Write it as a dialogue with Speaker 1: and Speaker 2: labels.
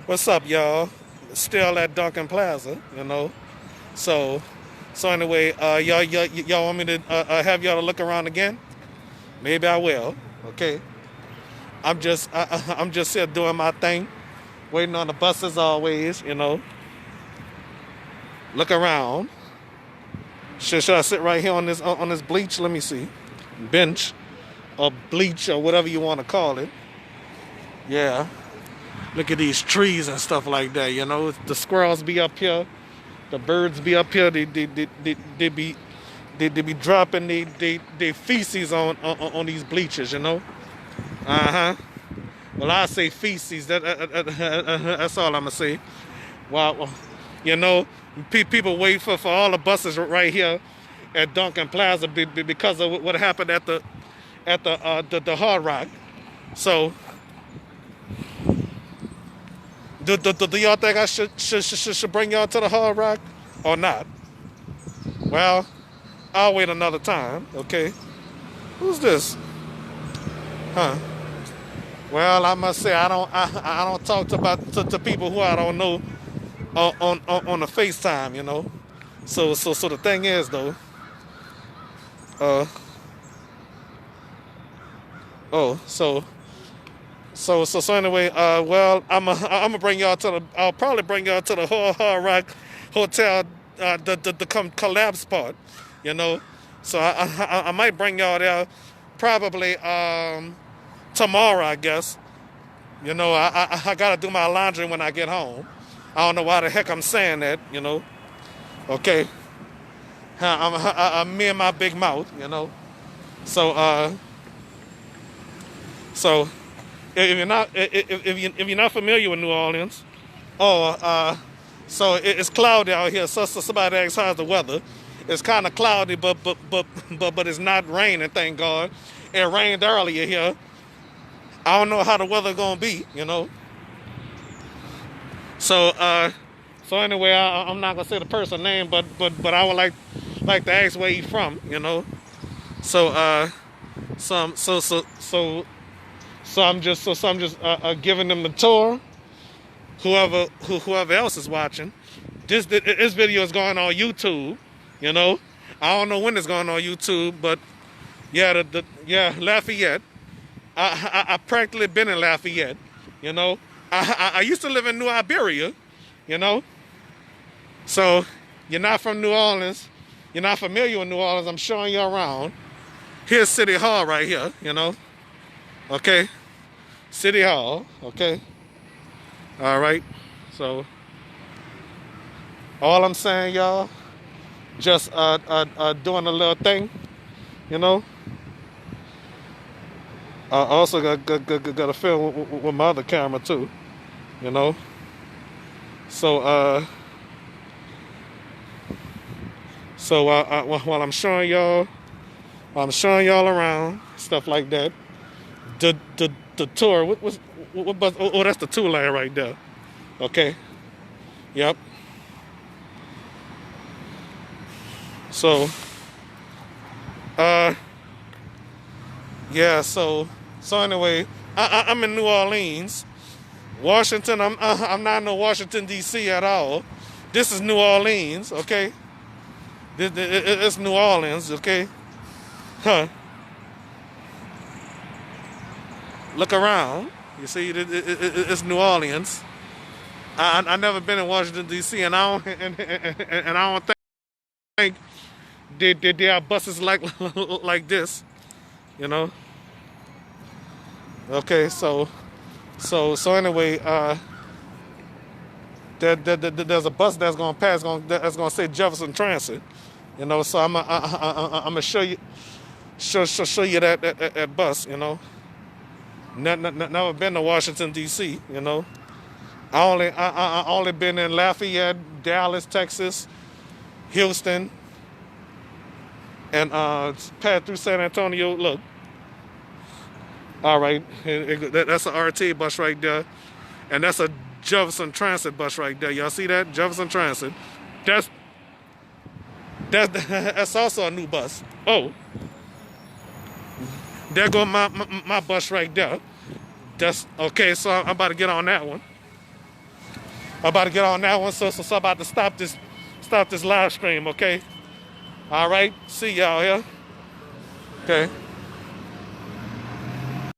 Speaker 1: What's up, y'all? Still at Duncan Plaza, you know. So, so anyway, y'all want me to have y'all to look around again? Maybe I will. Okay. I'm just here doing my thing, waiting on the buses always, you know. Look around. Should I sit right here on this bleach? Let me see, bench or bleach or whatever you want to call it. Yeah. Look at these trees and stuff like that. You know, the squirrels be up here. The birds be up here. They be dropping they feces on these bleachers. You know. Uh huh. Well, I say feces. That's all I'm gonna say. Well, you know, people wait for all the buses right here at Duncan Plaza because of what happened at the Hard Rock. So, do y'all think I should bring y'all to the Hard Rock or not? Well, I'll wait another time. Okay. Who's this? Huh? Well, I must say I don't talk to people who I don't know on the FaceTime. You know. So the thing is though. Uh oh. So anyway. Well, I'm gonna bring y'all to the. I'll probably bring y'all to the Hard Rock Hotel. The collapse part. You know. So I might bring y'all there. Probably tomorrow, I guess. You know, I gotta do my laundry when I get home. I don't know why the heck I'm saying that. You know. Okay. I'm me and my big mouth. You know. So so if you're not familiar with New Orleans, oh so it's cloudy out here. So somebody asks how's the weather. It's kind of cloudy, but it's not raining. Thank God. It rained earlier here. I don't know how the weather gonna be. You know. So so anyway, I'm not gonna say the person name, but I would like to ask where he from. You know. So so so so so so I'm just giving them the tour. Whoever else is watching, this video is going on YouTube. You know, I don't know when it's going on YouTube, but yeah, yeah Lafayette. I practically been in Lafayette. You know, I used to live in New Iberia. You know, so you're not from New Orleans, you're not familiar with New Orleans. I'm showing you around. Here's City Hall right here. You know, okay, City Hall. Okay, all right. So all I'm saying, y'all, just doing a little thing. You know. I also got a film with my other camera too, you know. So while I'm showing y'all around stuff like that. The tour. What bus? Oh, that's the two lane right there. Okay. Yep. So uh yeah. So anyway, I'm in New Orleans. Washington, I'm not in Washington D.C. at all. This is New Orleans, okay? It's New Orleans, okay? Huh? Look around. You see, it's New Orleans. I never been in Washington D.C. and I don't think they have buses like like this, you know? Okay, so anyway, there's a bus that's gonna pass, that's gonna say Jefferson Transit. You know, so I'm gonna show you that bus. You know, never been to Washington D.C. You know, I only been in Lafayette, Dallas, Texas, Houston, and passed through San Antonio. Look, all right, that's an RT bus right there, and that's a Jefferson Transit bus right there. Y'all see that? Jefferson Transit. That's that's also a new bus. Oh, there go my bus right there. That's okay. So I'm about to get on that one. I'm about to get on that one, so I'm about to stop this live stream, okay? All right, see y'all here. Okay.